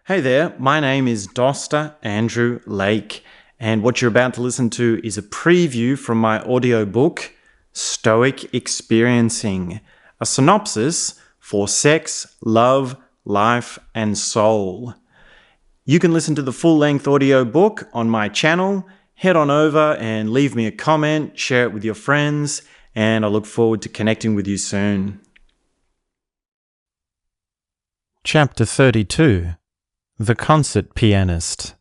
Hey there, my name is Doster Andrew Lake, and what you're about to listen to is a preview from my audiobook, Stoic Experiencing, a synopsis for sex, love, life, and soul. You can listen to the full-length audiobook on my channel. Head on over and leave me a comment, share it with your friends, and I look forward to connecting with you soon. Chapter 32. The Concert Pianist.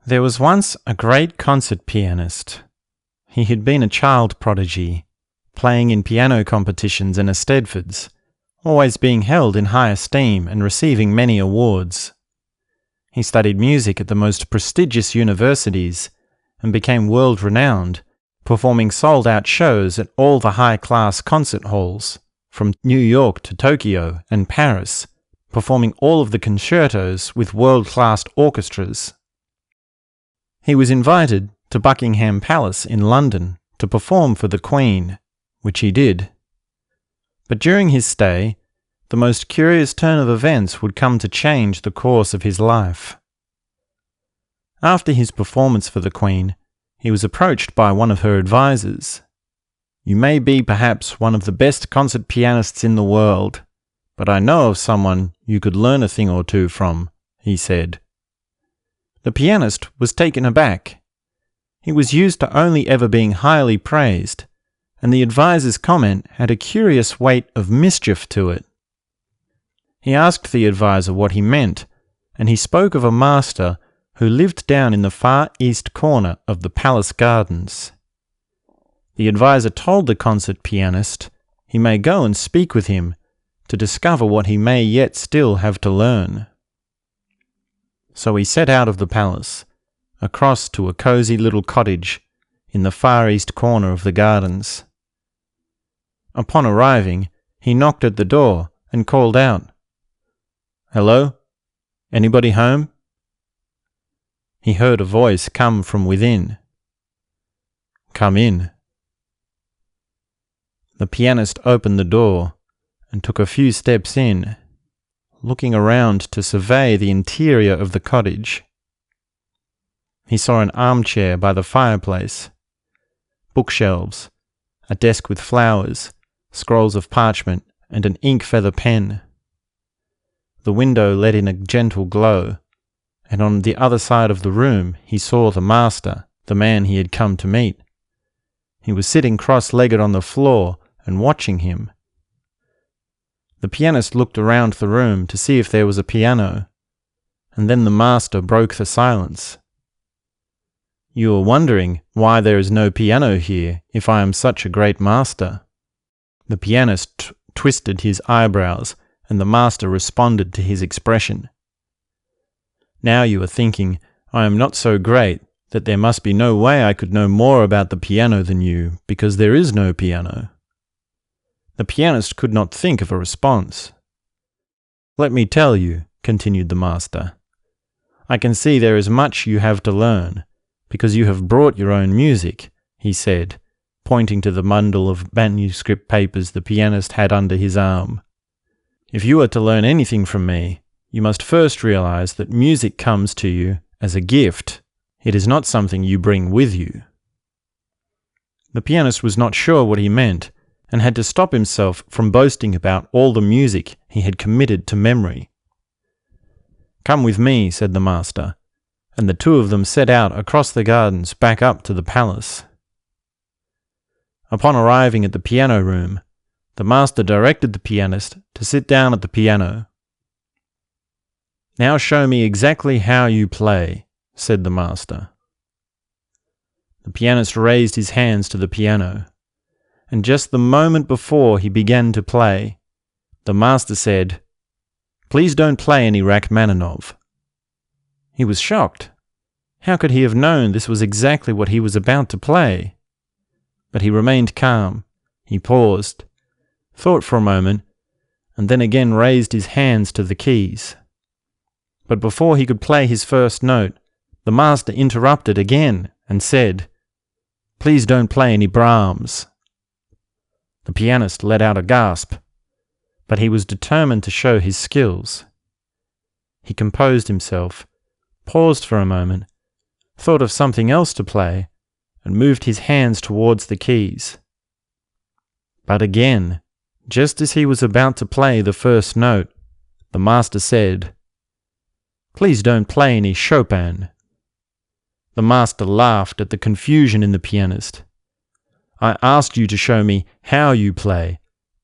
There was once a great concert pianist. He had been a child prodigy, playing in piano competitions and Eisteddfods, always being held in high esteem and receiving many awards. He studied music at the most prestigious universities and became world-renowned, performing sold-out shows at all the high-class concert halls, from New York to Tokyo and Paris, performing all of the concertos with world-class orchestras. He was invited to Buckingham Palace in London to perform for the Queen, which he did. But during his stay, the most curious turn of events would come to change the course of his life. After his performance for the Queen, he was approached by one of her advisors. "You may be perhaps one of the best concert pianists in the world, but I know of someone you could learn a thing or two from," he said. The pianist was taken aback. He was used to only ever being highly praised, and the advisor's comment had a curious weight of mischief to it. He asked the advisor what he meant, and he spoke of a master who lived down in the far east corner of the palace gardens. The advisor told the concert pianist he may go and speak with him to discover what he may yet still have to learn. So he set out of the palace, across to a cozy little cottage in the far east corner of the gardens. Upon arriving, he knocked at the door and called out, "Hello? Anybody home?" He heard a voice come from within. "Come in." The pianist opened the door and took a few steps in, looking around to survey the interior of the cottage. He saw an armchair by the fireplace, bookshelves, a desk with flowers, scrolls of parchment, and an ink feather pen. The window let in a gentle glow, and on the other side of the room he saw the master, the man he had come to meet. He was sitting cross-legged on the floor and watching him. The pianist looked around the room to see if there was a piano, and then the master broke the silence. "You are wondering why there is no piano here if I am such a great master." The pianist twisted his eyebrows, and the master responded to his expression. "Now you are thinking I am not so great that there must be no way I could know more about the piano than you, because there is no piano." The pianist could not think of a response. "Let me tell you," continued the master, "I can see there is much you have to learn, because you have brought your own music," he said, pointing to the bundle of manuscript papers the pianist had under his arm. "If you are to learn anything from me, you must first realize that music comes to you as a gift. It is not something you bring with you." The pianist was not sure what he meant, and had to stop himself from boasting about all the music he had committed to memory. "Come with me," said the master, and the two of them set out across the gardens back up to the palace. Upon arriving at the piano room, the master directed the pianist to sit down at the piano. "Now show me exactly how you play," said the master. The pianist raised his hands to the piano, and just the moment before he began to play, the master said, "Please don't play any Rachmaninoff." He was shocked. How could he have known this was exactly what he was about to play? But he remained calm. He paused, thought for a moment, and then again raised his hands to the keys. But before he could play his first note, the master interrupted again and said, "Please don't play any Brahms." The pianist let out a gasp, but he was determined to show his skills. He composed himself, paused for a moment, thought of something else to play, and moved his hands towards the keys. But again, just as he was about to play the first note, the master said, "Please don't play any Chopin." The master laughed at the confusion in the pianist. "I asked you to show me how you play,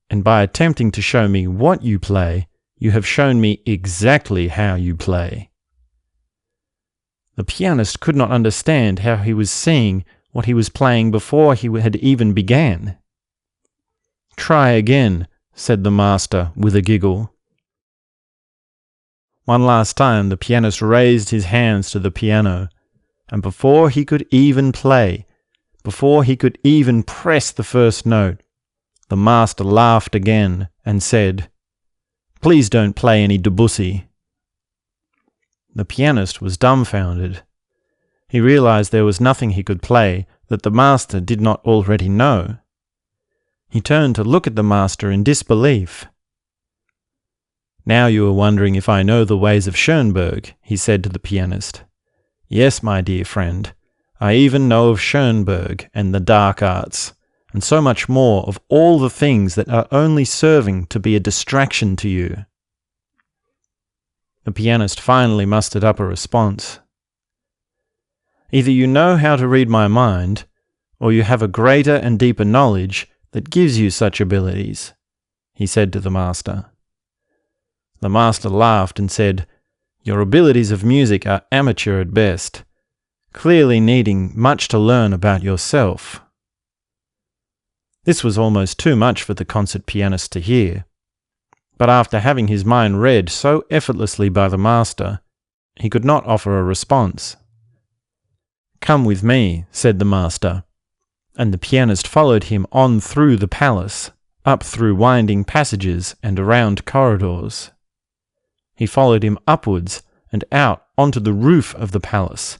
and by attempting to show me what you play, you have shown me exactly how you play." The pianist could not understand how he was seeing what he was playing before he had even began. "Try again," said the master with a giggle. One last time the pianist raised his hands to the piano, and before he could even play, before he could even press the first note, the master laughed again and said, "Please don't play any Debussy." The pianist was dumbfounded. He realized there was nothing he could play that the master did not already know. He turned to look at the master in disbelief. "Now you are wondering if I know the ways of Schoenberg," he said to the pianist. "Yes, my dear friend, I even know of Schoenberg and the dark arts, and so much more of all the things that are only serving to be a distraction to you." The pianist finally mustered up a response. "Either you know how to read my mind, or you have a greater and deeper knowledge that gives you such abilities," he said to the master. The master laughed and said, "Your abilities of music are amateur at best, clearly needing much to learn about yourself." This was almost too much for the concert pianist to hear, but after having his mind read so effortlessly by the master, he could not offer a response. "Come with me," said the master, and the pianist followed him on through the palace, up through winding passages and around corridors. He followed him upwards and out onto the roof of the palace,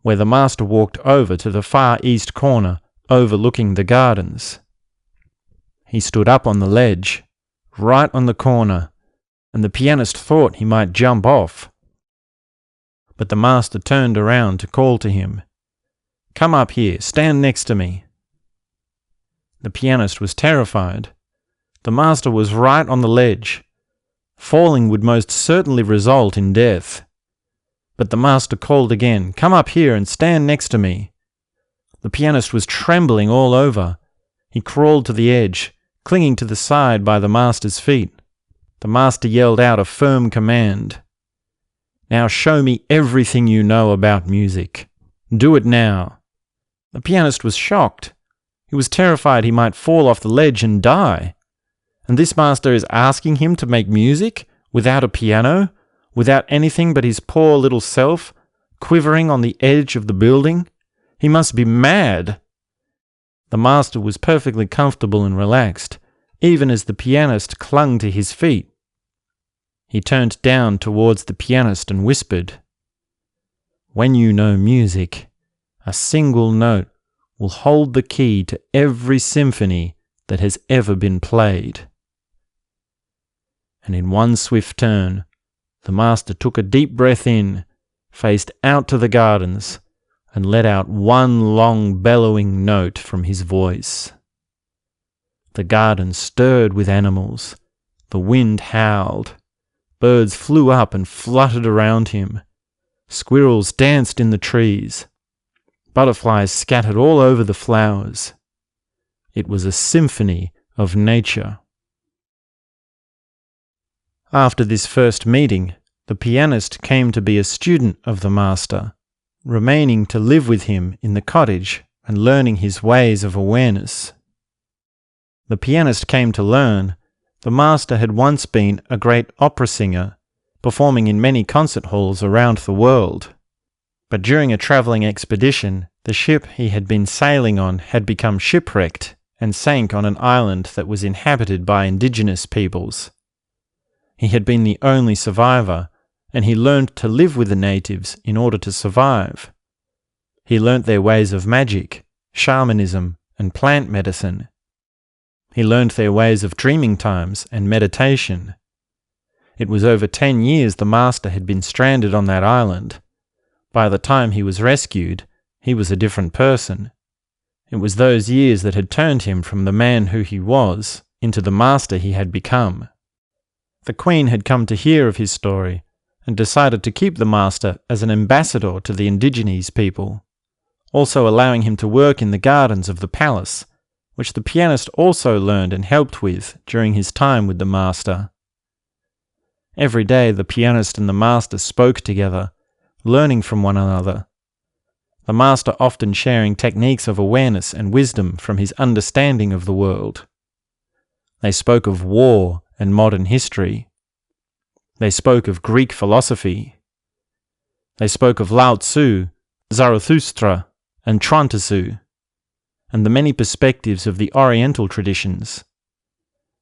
where the master walked over to the far east corner overlooking the gardens. He stood up on the ledge, right on the corner, and the pianist thought he might jump off. But the master turned around to call to him, "Come up here, stand next to me." The pianist was terrified. The master was right on the ledge. Falling would most certainly result in death. But the master called again, "Come up here and stand next to me." The pianist was trembling all over. He crawled to the edge, clinging to the side by the master's feet. The master yelled out a firm command. "Now show me everything you know about music. Do it now." The pianist was shocked. He was terrified he might fall off the ledge and die. And this master is asking him to make music without a piano, without anything but his poor little self, quivering on the edge of the building? He must be mad. The master was perfectly comfortable and relaxed, even as the pianist clung to his feet. He turned down towards the pianist and whispered, "When you know music, a single note will hold the key to every symphony that has ever been played." And in one swift turn, the master took a deep breath in, faced out to the gardens, and let out one long bellowing note from his voice. The garden stirred with animals. The wind howled. Birds flew up and fluttered around him. Squirrels danced in the trees. Butterflies scattered all over the flowers. It was a symphony of nature. After this first meeting, the pianist came to be a student of the master, remaining to live with him in the cottage and learning his ways of awareness. The pianist came to learn the master had once been a great opera singer, performing in many concert halls around the world. But during a travelling expedition, the ship he had been sailing on had become shipwrecked and sank on an island that was inhabited by indigenous peoples. He had been the only survivor, and he learned to live with the natives in order to survive. He learnt their ways of magic, shamanism, and plant medicine. He learned their ways of dreaming times and meditation. It was over 10 years the master had been stranded on that island. By the time he was rescued, he was a different person. It was those years that had turned him from the man who he was into the master he had become. The Queen had come to hear of his story and decided to keep the master as an ambassador to the indigenous people, also allowing him to work in the gardens of the palace, which the pianist also learned and helped with during his time with the master. Every day the pianist and the master spoke together, learning from one another. The master often sharing techniques of awareness and wisdom from his understanding of the world. They spoke of war and modern history. They spoke of Greek philosophy. They spoke of Lao Tzu, Zarathustra, and Chuang-Tzu, and the many perspectives of the Oriental traditions.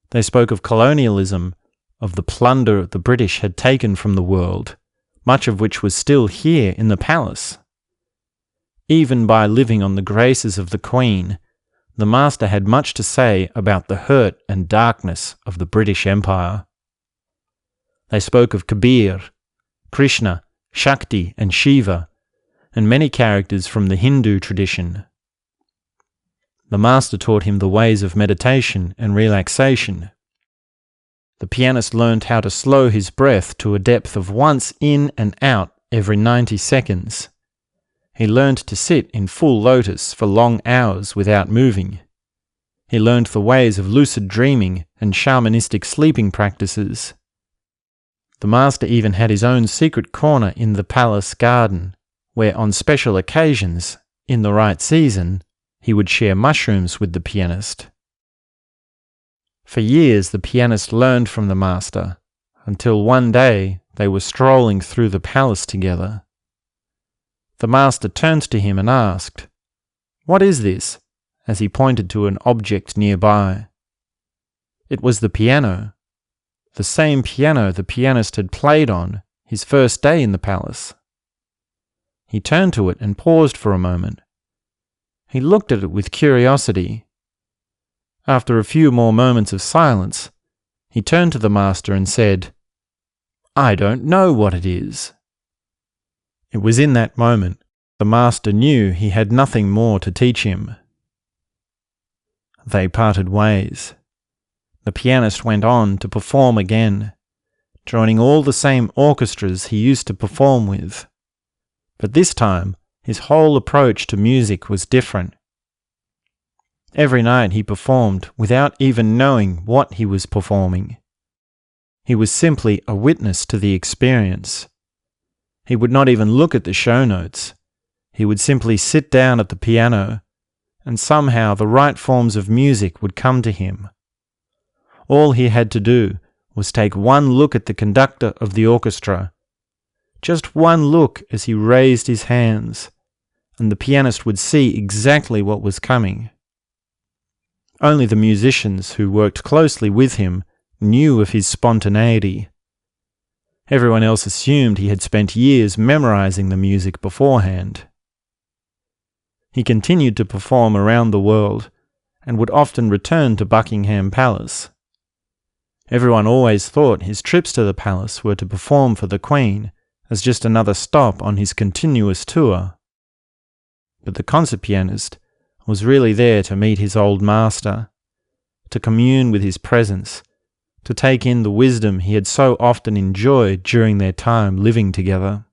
They spoke of colonialism, of the plunder the British had taken from the world, much of which was still here in the palace. Even by living on the graces of the Queen, the master had much to say about the hurt and darkness of the British Empire. They spoke of Kabir, Krishna, Shakti, and Shiva, and many characters from the Hindu tradition. The master taught him the ways of meditation and relaxation. The pianist learned how to slow his breath to a depth of once in and out every 90 seconds. He learned to sit in full lotus for long hours without moving. He learned the ways of lucid dreaming and shamanistic sleeping practices. The master even had his own secret corner in the palace garden, where on special occasions, in the right season, he would share mushrooms with the pianist. For years the pianist learned from the master, until one day they were strolling through the palace together. The master turned to him and asked, "What is this?" as he pointed to an object nearby. It was the piano, the same piano the pianist had played on his first day in the palace. He turned to it and paused for a moment. He looked at it with curiosity. After a few more moments of silence, he turned to the master and said, "I don't know what it is." It was in that moment the master knew he had nothing more to teach him. They parted ways. The pianist went on to perform again, joining all the same orchestras he used to perform with. But this time, his whole approach to music was different. Every night he performed without even knowing what he was performing. He was simply a witness to the experience. He would not even look at the show notes. He would simply sit down at the piano, and somehow the right forms of music would come to him. All he had to do was take one look at the conductor of the orchestra, just one look as he raised his hands, and the pianist would see exactly what was coming. Only the musicians who worked closely with him knew of his spontaneity. Everyone else assumed he had spent years memorizing the music beforehand. He continued to perform around the world and would often return to Buckingham Palace. Everyone always thought his trips to the palace were to perform for the Queen as just another stop on his continuous tour. But the concert pianist was really there to meet his old master, to commune with his presence, to take in the wisdom he had so often enjoyed during their time living together.